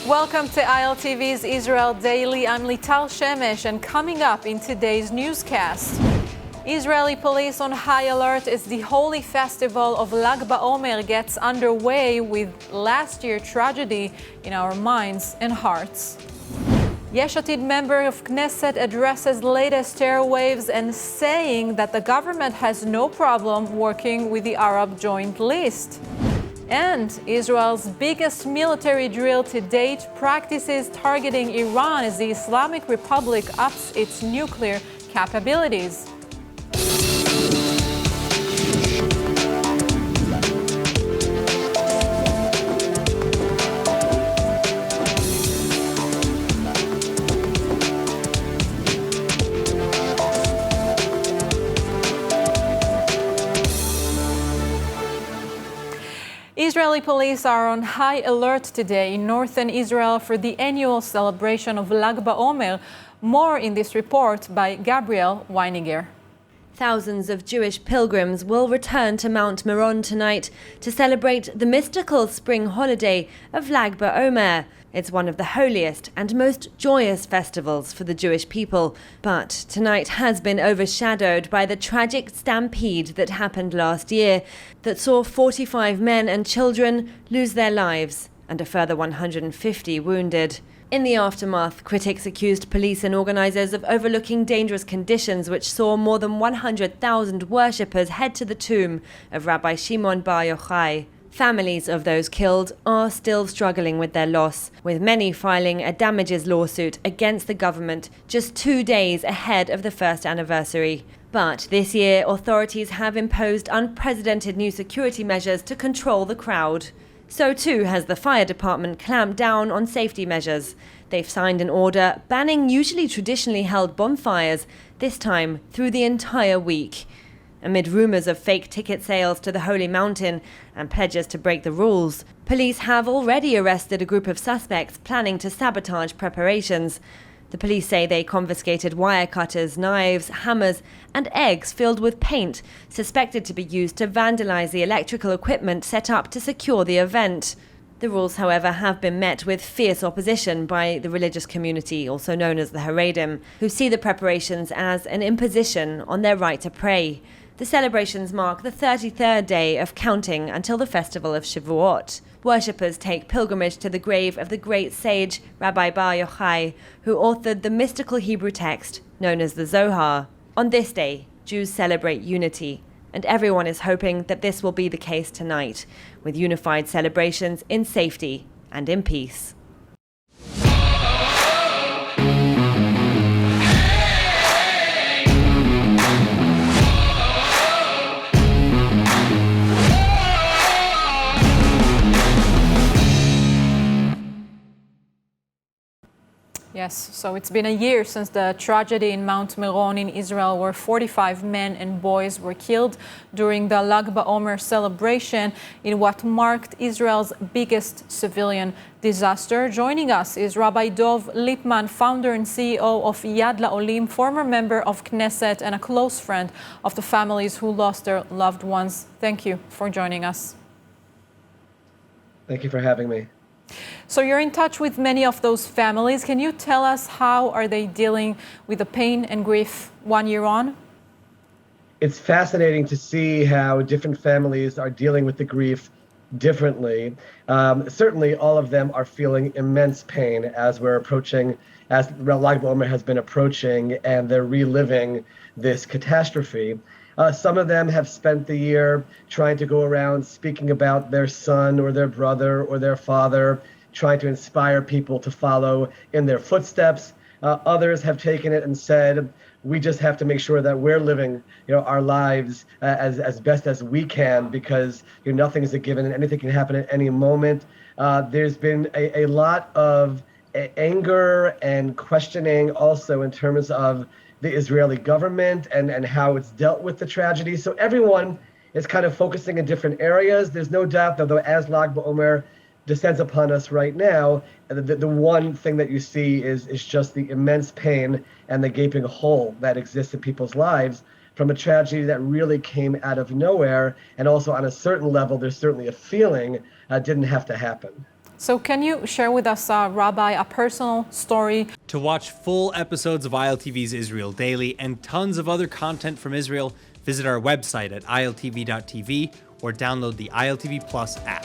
Welcome to ILTV's Israel Daily. I'm Lital Shemesh, and coming up in today's newscast, Israeli police on high alert as the holy festival of Lag BaOmer gets underway, with last year's tragedy in our minds and hearts. Yesh Atid member of Knesset addresses latest terror waves and saying that the government has no problem working with the Arab Joint List. And Israel's biggest military drill to date practices targeting Iran as the Islamic Republic ups its nuclear capabilities. Israeli police are on high alert today in northern Israel for the annual celebration of Lag BaOmer. More in this report by Gabriel Weiniger. Thousands of Jewish pilgrims will return to Mount Meron tonight to celebrate the mystical spring holiday of Lag BaOmer. It's one of the holiest and most joyous festivals for the Jewish people. But tonight has been overshadowed by the tragic stampede that happened last year that saw 45 men and children lose their lives and a further 150 wounded. In the aftermath, critics accused police and organisers of overlooking dangerous conditions which saw more than 100,000 worshippers head to the tomb of Rabbi Shimon Bar Yochai. Families of those killed are still struggling with their loss, with many filing a damages lawsuit against the government just 2 days ahead of the first anniversary. But this year, authorities have imposed unprecedented new security measures to control the crowd. So too has the fire department clamped down on safety measures. They've signed an order banning usually traditionally held bonfires, this time through the entire week. Amid rumours of fake ticket sales to the Holy Mountain and pledges to break the rules, police have already arrested a group of suspects planning to sabotage preparations. The police say they confiscated wire cutters, knives, hammers and eggs filled with paint, suspected to be used to vandalise the electrical equipment set up to secure the event. The rules, however, have been met with fierce opposition by the religious community, also known as the Haredim, who see the preparations as an imposition on their right to pray. The celebrations mark the 33rd day of counting until the festival of Shavuot. Worshippers take pilgrimage to the grave of the great sage Rabbi Bar Yochai, who authored the mystical Hebrew text known as the Zohar. On this day, Jews celebrate unity, and everyone is hoping that this will be the case tonight, with unified celebrations in safety and in peace. Yes, so it's been a year since the tragedy in Mount Meron in Israel, where 45 men and boys were killed during the Lag BaOmer celebration in what marked Israel's biggest civilian disaster. Joining us is Rabbi Dov Lipman, founder and CEO of Yad LaOlim, former member of Knesset and a close friend of the families who lost their loved ones. Thank you for joining us. Thank you for having me. So you're in touch with many of those families. Can you tell us how are they dealing with the pain and grief 1 year on? It's fascinating to see how different families are dealing with the grief differently. Certainly all of them are feeling immense pain as we're approaching, as Lag BaOmer has been approaching, and they're reliving this catastrophe. Some of them have spent the year trying to go around speaking about their son or their brother or their father, trying to inspire people to follow in their footsteps. Others have taken it and said, we just have to make sure that we're living, our lives as best as we can, because nothing is a given and anything can happen at any moment. There's been a lot of anger and questioning also in terms of the Israeli government and how it's dealt with the tragedy. So everyone is kind of focusing in different areas. There's no doubt that though as Lag BaOmer descends upon us right now, the one thing that you see is just the immense pain and the gaping hole that exists in people's lives from a tragedy that really came out of nowhere. And also on a certain level, there's certainly a feeling didn't have to happen. So can you share with us, Rabbi, a personal story? To watch full episodes of ILTV's Israel Daily and tons of other content from Israel, visit our website at iltv.tv or download the ILTV Plus app.